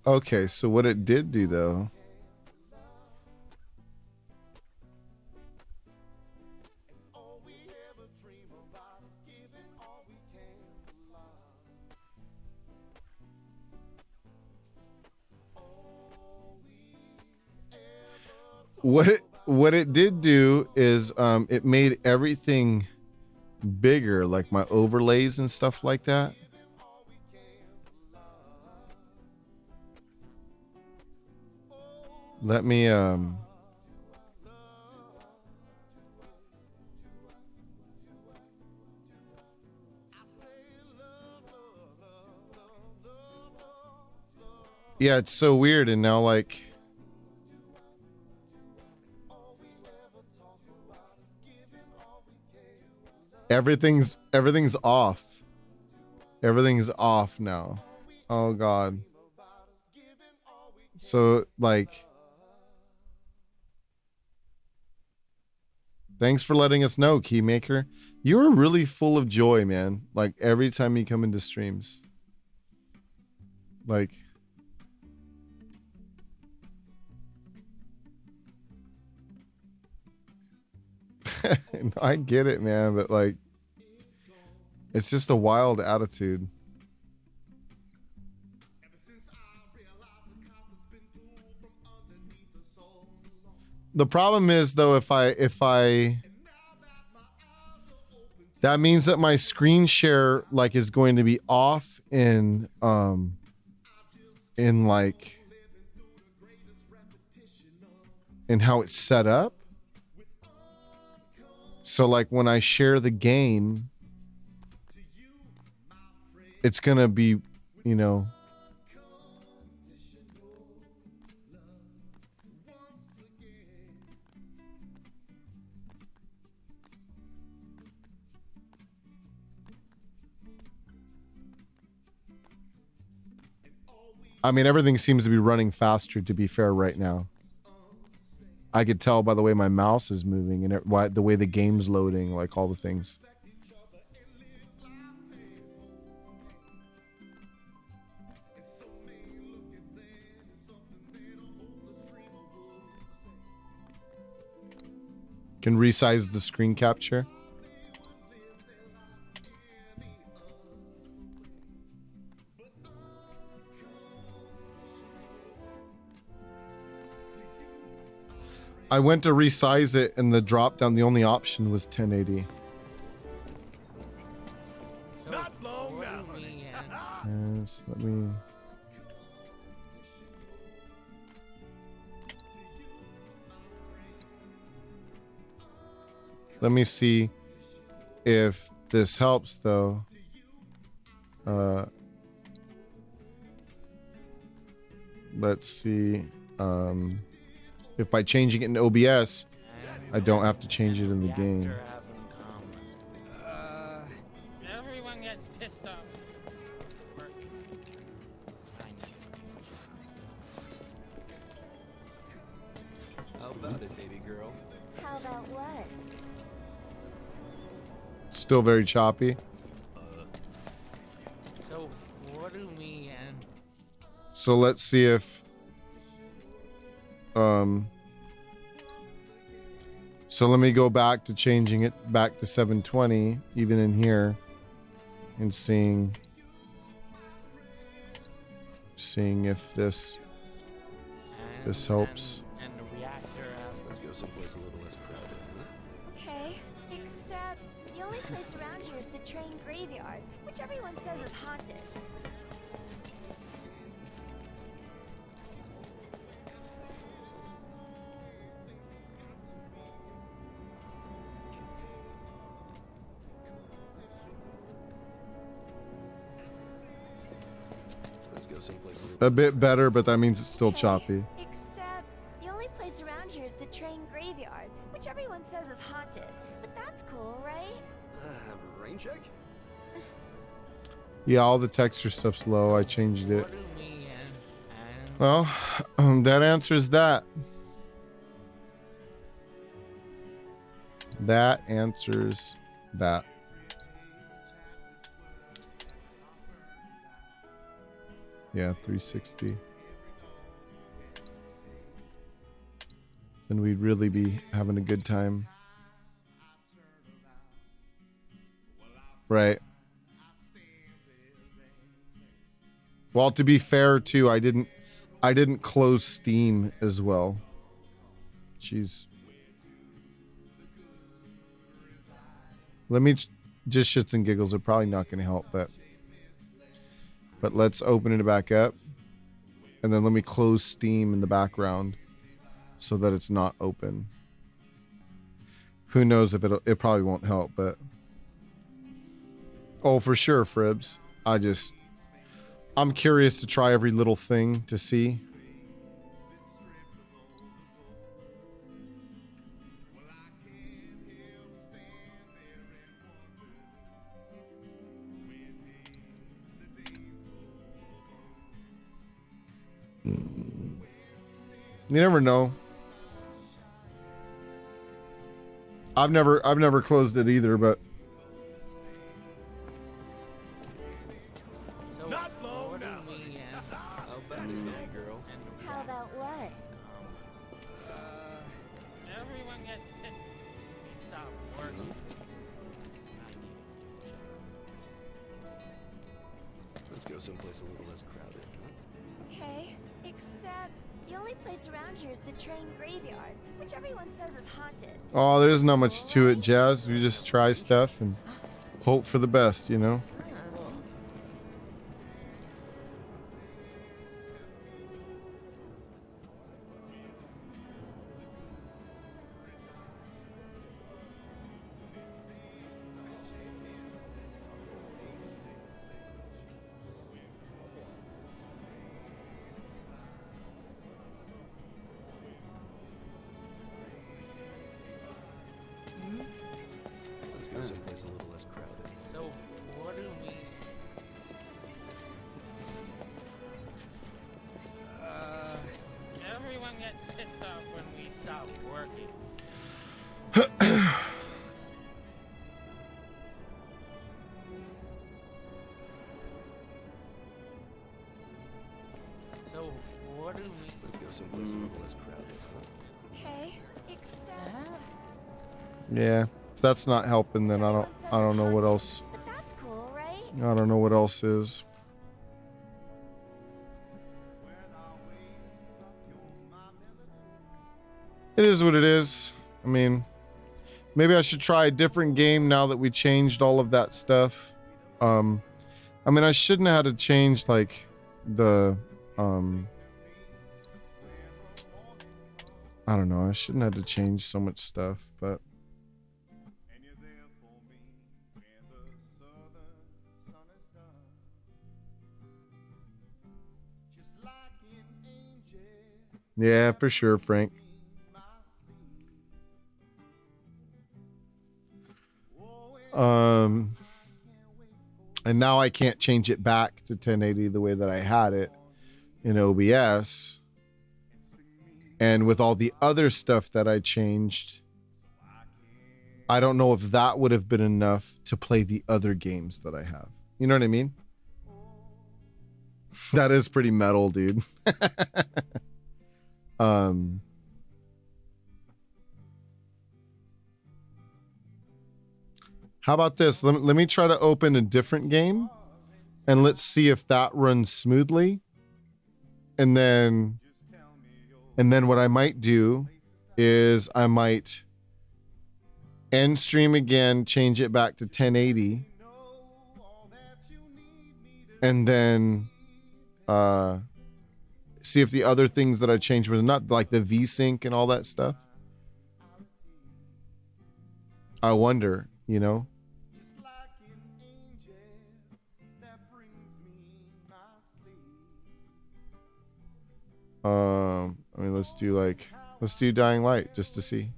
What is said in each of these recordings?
Okay, so what it did do though. What it did do is it made everything bigger, like my overlays and stuff like that. Let me yeah, it's so weird. And now like everything's off. Everything's off now. Oh god. So like thanks for letting us know, Keymaker. You're really full of joy, man. Like every time you come into streams. Like no, I get it, man, but like it's just a wild attitude. The problem is though, if I that means that my screen share like is going to be off in like in how it's set up. So like when I share the game, it's gonna be, you know, I mean, everything seems to be running faster, to be fair, right now. I could tell by the way my mouse is moving and the way the game's loading, like all the things. Can resize the screen capture. I went to resize it and the drop down, the only option was 1080. Not long now. Yes, let me. Let me see if this helps though. Let's see. If by changing it in OBS, I don't have to change it in the game. Everyone gets pissed off. How about it, baby girl? How about what? Still very choppy. So, what do me and... So let's see if so let me go back to changing it back to 720 even in here and seeing if this helps. And the reactor Let's go someplace a little less crowded. Okay, except the only place around here is the train graveyard, which everyone says is haunted. Let's go someplace a little. A bit better, but that means it's still choppy. Except the only place around here is the train graveyard, which everyone says is haunted. But that's cool, right? Rain check? Yeah, all the texture stuff's low. I changed it. what do me and... Well, that answers that. That answers that. Yeah, 360. then we'd really be having a good time. Right. Well, to be fair too, I didn't close Steam as well. Jeez. Let me just shits and giggles are probably not going to help, but let's open it back up, and then let me close Steam in the background so that it's not open. Who knows if it probably won't help, but oh, for sure, Fribs. I'm curious to try every little thing to see. You never know. I've never closed it either, but So what do me and How about it, baby girl? How about what? everyone gets pissed when we stop working. Let's go someplace a little less crowded, huh? Okay, except the only place around here is the train graveyard, which everyone says is haunted. oh, there's not much to it, Jazz. We just try stuff and hope for the best, you know? Let's go someplace a little less crowded. So what do me? Everyone gets pissed off when we stop working. So what do me? Let's go someplace a little less crowded, huh? Okay, except Yeah. If that's not helping, then I don't know what else. but that's cool, right? I don't know what else is. It is what it is. I mean, maybe I should try a different game now that we changed all of that stuff. I mean, I shouldn't have had to change like the I don't know. I shouldn't have to change so much stuff, but yeah, for sure, Frank. And now I can't change it back to 1080 the way that I had it in OBS. And with all the other stuff that I changed, I don't know if that would have been enough to play the other games that I have. You know what I mean? That is pretty metal, dude. How about this? Let me try to open a different game and let's see if that runs smoothly. And then what I might do is I might end stream again, change it back to 1080, and then see if the other things that I changed were not like the VSync and all that stuff. I wonder, you know. I mean, let's do Dying Light just to see.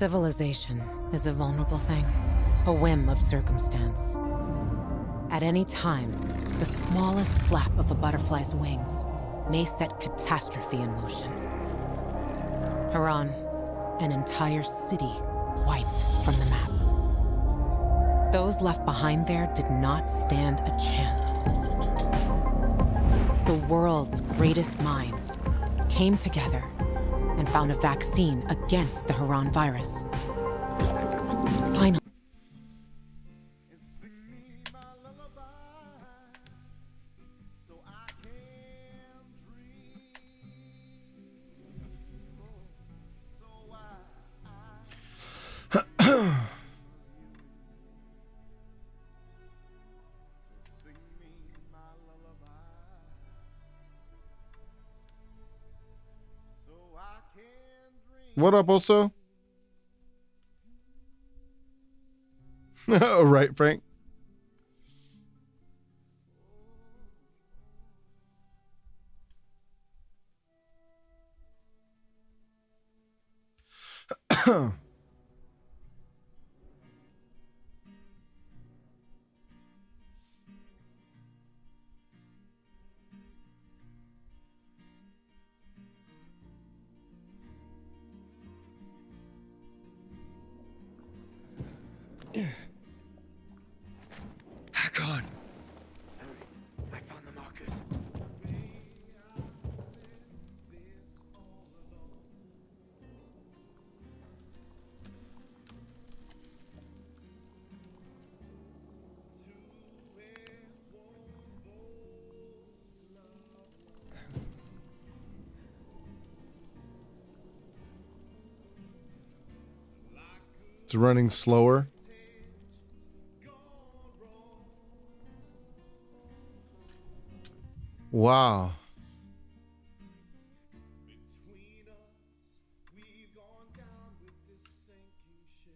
Civilization is a vulnerable thing, a whim of circumstance. At any time, the smallest flap of a butterfly's wings may set catastrophe in motion. Haran, an entire city wiped from the map. Those left behind there did not stand a chance. The world's greatest minds came together and found a vaccine against the Haran virus. Finally. What up, also? Oh, right, Frank. Hack on. I found the markers. It's running slower. Wow.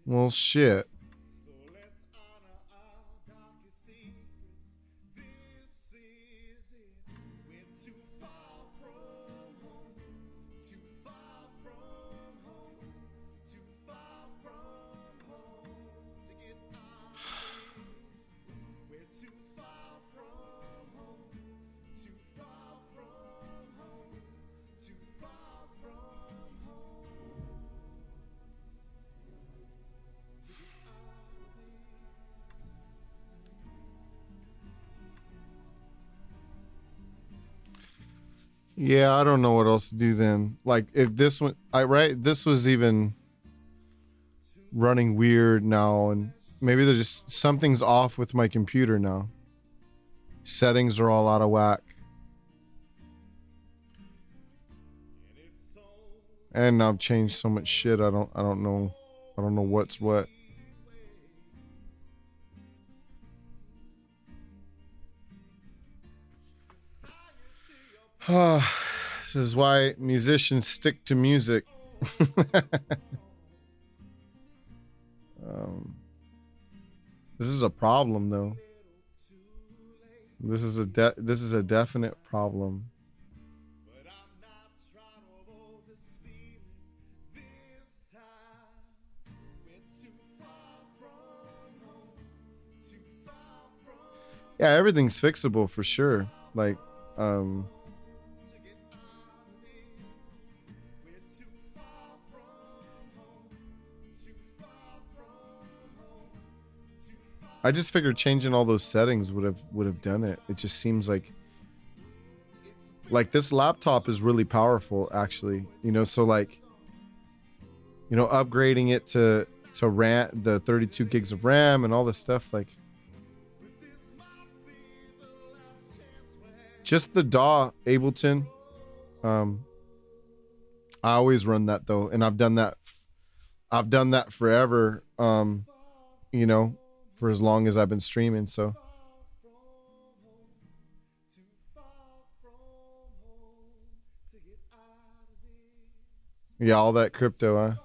Well, shit. Yeah, I don't know what else to do then. Like, if this one, this was even running weird now, and maybe there's just something's off with my computer now. Settings are all out of whack. And I've changed so much shit. I don't know what's what. This is why musicians stick to music. This is a problem, though. This is a definite problem. Yeah, everything's fixable for sure. Like, I just figured changing all those settings would have done it. It just seems like this laptop is really powerful, actually. You know, so like, you know, upgrading it to RAM, the 32 gigs of RAM and all this stuff, like just the DAW Ableton. I always run that though, and I've done that forever. You know, for as long as I've been streaming, so yeah, all that crypto, huh?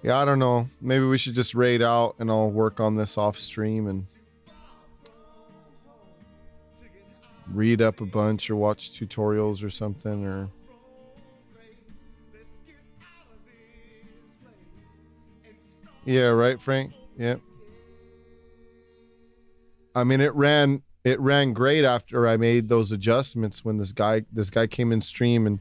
Yeah, I don't know. Maybe we should just raid out and I'll work on this off stream and read up a bunch or watch tutorials or something. Or yeah, right, Frank? Yep. I mean, it ran great after I made those adjustments when this guy came in stream and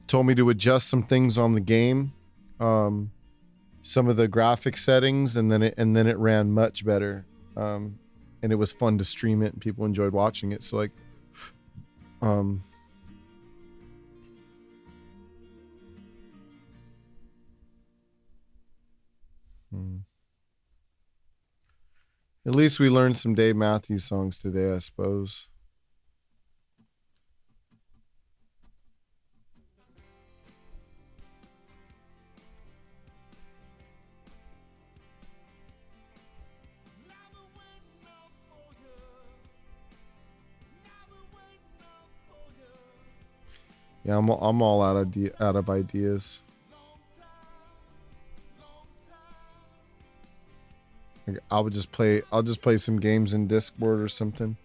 told me to adjust some things on the game, some of the graphic settings, and then it ran much better, and it was fun to stream it and people enjoyed watching it. So like, at least we learned some Dave Matthews songs today, I suppose. Yeah, I'm all out of ideas. I'll just play some games in Discord or something.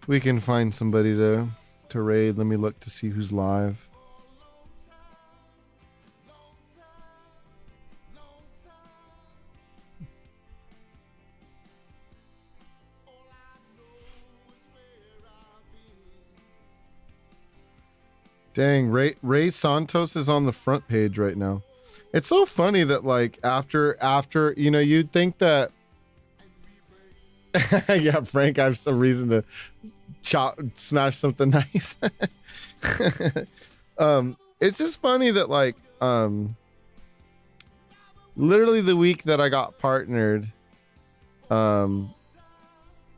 We can find somebody to raid. Let me look to see who's live. Dang, Ray Santos is on the front page right now. It's so funny that like after you know, you'd think that yeah, Frank, I have some reason to smash something nice. It's just funny that like literally the week that I got partnered,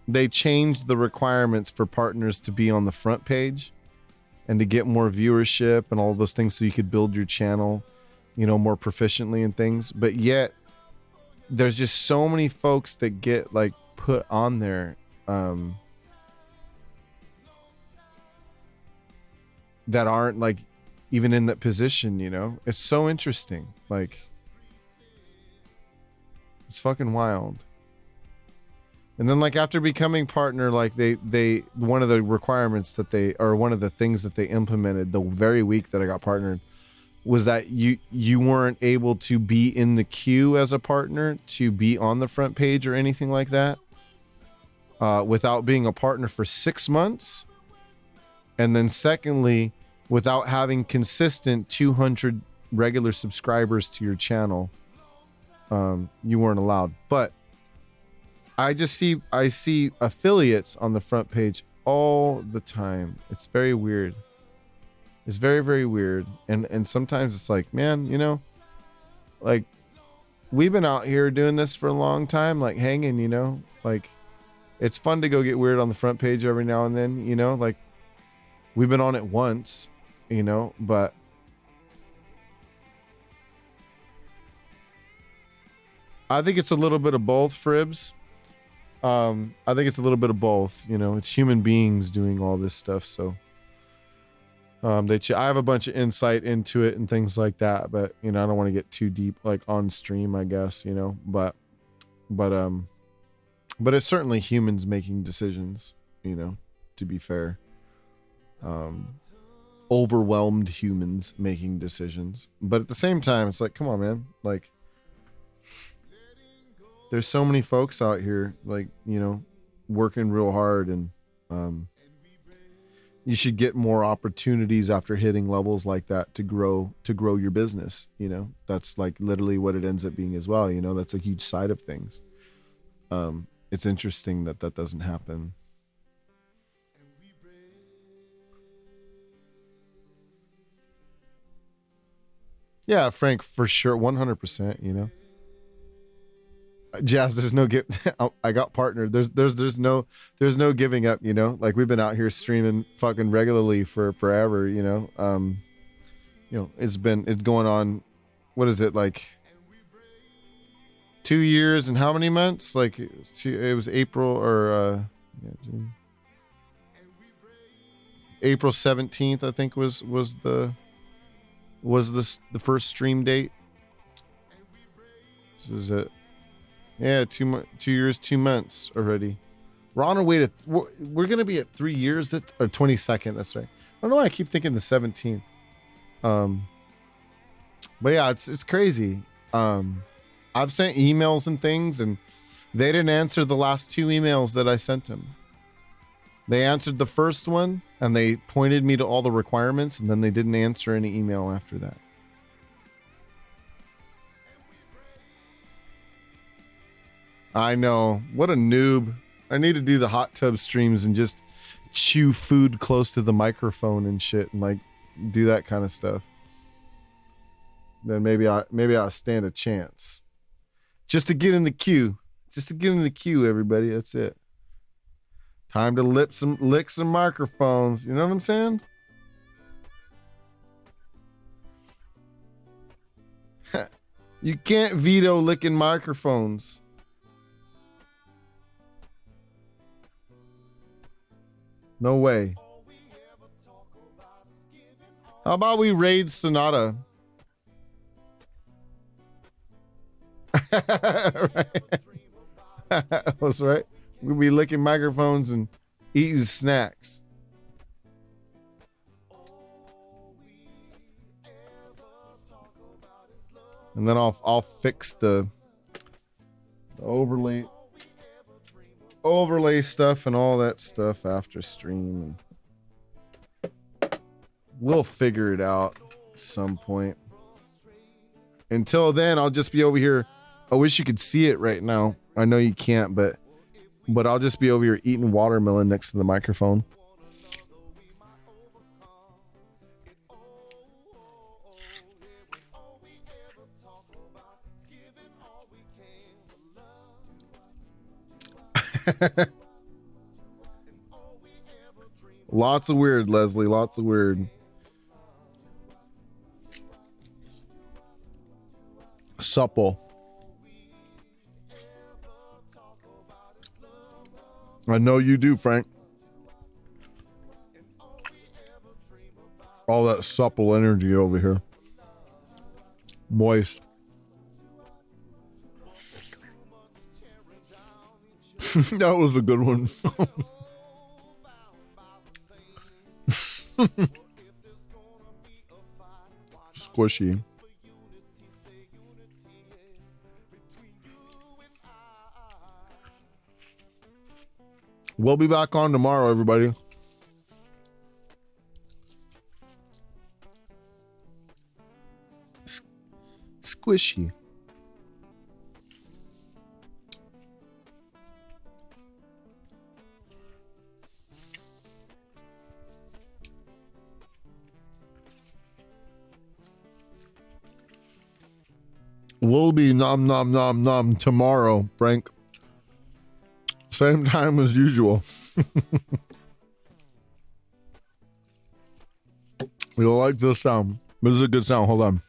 they changed the requirements for partners to be on the front page and to get more viewership and all those things so you could build your channel, you know, more proficiently and things. But yet there's just so many folks that get like put on there that aren't like even in that position, you know. It's so interesting. Like, it's fucking wild. And then like after becoming partner, like they one of the requirements that they, or one of the things that they implemented the very week that I got partnered, was that you weren't able to be in the queue as a partner to be on the front page or anything like that without being a partner for 6 months. And then secondly, without having consistent 200 regular subscribers to your channel, you weren't allowed. But I see affiliates on the front page all the time. It's very weird. It's very, very weird. And sometimes it's like, man, you know, like we've been out here doing this for a long time, like hanging, you know, like it's fun to go get weird on the front page every now and then, you know, like we've been on it once, you know, but I think it's a little bit of both, Fribs. I think it's a little bit of both, you know. It's human beings doing all this stuff, so I have a bunch of insight into it and things like that, but you know, I don't want to get too deep like on stream, I guess, you know, but it's certainly humans making decisions, you know, to be fair. Overwhelmed humans making decisions, but at the same time it's like, come on, man, like there's so many folks out here, like, you know, working real hard, and you should get more opportunities after hitting levels like that to grow your business, you know. That's like literally what it ends up being as well, you know. That's a huge side of things. It's interesting that doesn't happen. Yeah, Frank, for sure, 100%, you know. Jazz, there's no I got partnered. There's no giving up, you know. Like we've been out here streaming fucking regularly for forever, you know. You know, it's going on, what is it, like 2 years and how many months? Like it was April or June. April 17th, I think was the first stream date. is it? Yeah, 2 years, 2 months already. We're on our way to. We're gonna be at 3 years. Or 22nd. That's right. I don't know why I keep thinking the 17th. But yeah, it's crazy. I've sent emails and things, and they didn't answer the last 2 emails that I sent them. They answered the first one, and they pointed me to all the requirements, and then they didn't answer any email after that. I know. What a noob. I need to do the hot tub streams and just chew food close to the microphone and shit, and like do that kind of stuff. Then maybe I'll stand a chance. Just to get in the queue. Just to get in the queue, everybody. That's it. Time to lick some microphones. You know what I'm saying? You can't veto licking microphones. No way. How about we raid Sonata? Right. That's right. We'll be licking microphones and eating snacks. And then I'll fix the overlay stuff and all that stuff after stream, and we'll figure it out at some point. Until then, I'll just be over here. I wish you could see it right now. I know you can't, but I'll just be over here eating watermelon next to the microphone. Lots of weird, Leslie. Lots of weird. Supple. I know you do, Frank. All that supple energy over here. Moist. That was a good one. Squishy. We'll be back on tomorrow, everybody. Squishy. We'll be nom nom nom nom tomorrow, Frank. Same time as usual. You'll like this sound. This is a good sound. Hold on.